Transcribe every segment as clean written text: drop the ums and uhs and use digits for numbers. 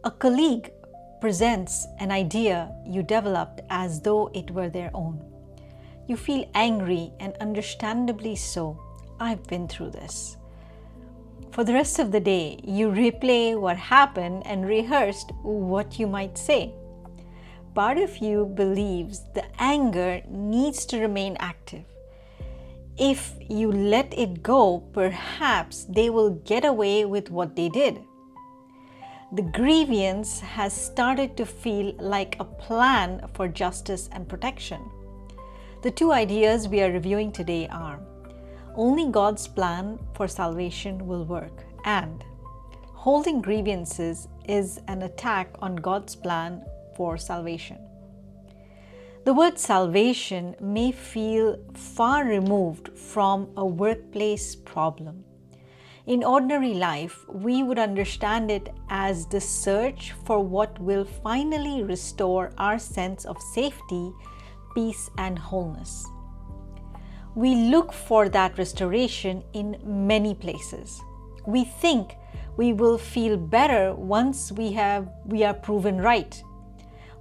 A colleague presents an idea you developed as though it were their own. You feel angry, and understandably so. I've been through this. For the rest of the day, you replay what happened and rehearsed what you might say. Part of you believes the anger needs to remain active. If you let it go, perhaps they will get away with what they did. The grievance has started to feel like a plan for justice and protection. The two ideas we are reviewing today are: only God's plan for salvation will work, and holding grievances is an attack on God's plan for salvation. The word salvation may feel far removed from a workplace problem. In ordinary life, we would understand it as the search for what will finally restore our sense of safety, peace, and wholeness. We look for that restoration in many places. We think we will feel better once we are proven right,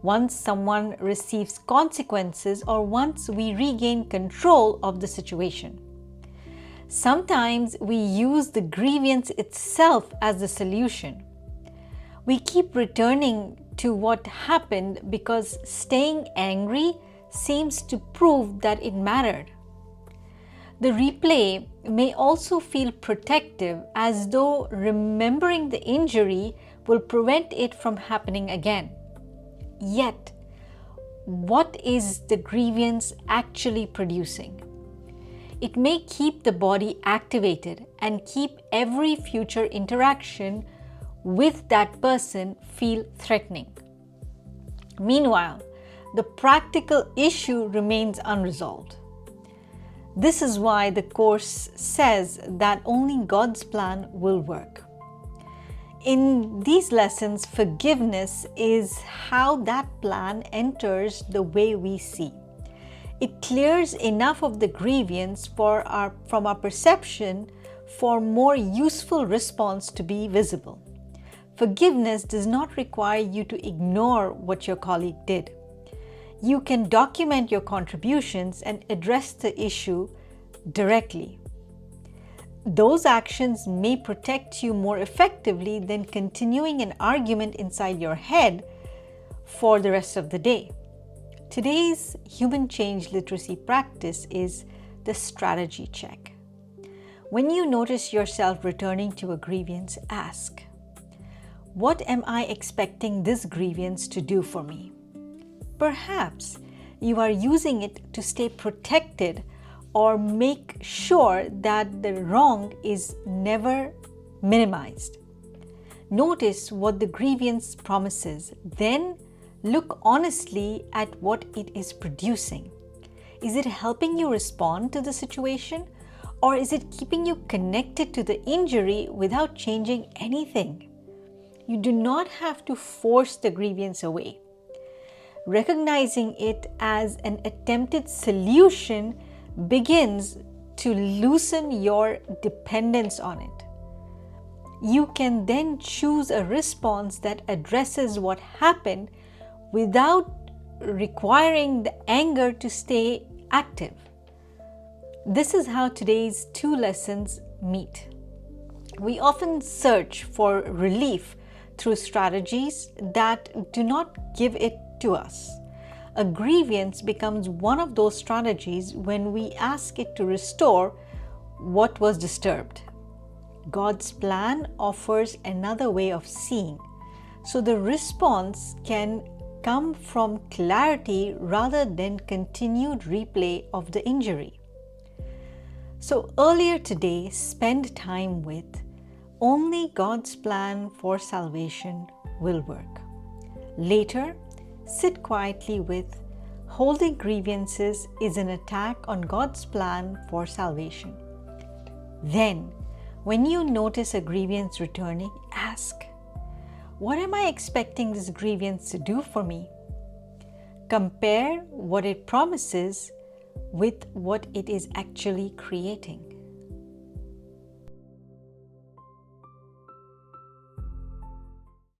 once someone receives consequences, or once we regain control of the situation. Sometimes we use the grievance itself as the solution. We keep returning to what happened because staying angry seems to prove that it mattered. The replay may also feel protective, as though remembering the injury will prevent it from happening again. Yet, what is the grievance actually producing? It may keep the body activated and keep every future interaction with that person feel threatening. Meanwhile, the practical issue remains unresolved. This is why the Course says that only God's plan will work. In these lessons, forgiveness is how that plan enters the way we see. It clears enough of the grievance from our perception for more useful response to be visible. Forgiveness does not require you to ignore what your colleague did. You can document your contributions and address the issue directly. Those actions may protect you more effectively than continuing an argument inside your head for the rest of the day. Today's human change literacy practice is the strategy check. When you notice yourself returning to a grievance, ask, what am I expecting this grievance to do for me? Perhaps you are using it to stay protected or make sure that the wrong is never minimized. Notice what the grievance promises, then look honestly at what it is producing. Is it helping you respond to the situation, or is it keeping you connected to the injury without changing anything? You do not have to force the grievance away. Recognizing it as an attempted solution begins to loosen your dependence on it. You can then choose a response that addresses what happened without requiring the anger to stay active. This is how today's two lessons meet. We often search for relief through strategies that do not give it to us. A grievance becomes one of those strategies when we ask it to restore what was disturbed. God's plan offers another way of seeing, so the response can come from clarity rather than continued replay of the injury. So earlier today, spend time with only God's plan for salvation will work. Later, sit quietly with holding grievances is an attack on God's plan for salvation. Then, when you notice a grievance returning, ask, what am I expecting this grievance to do for me? Compare what it promises with what it is actually creating.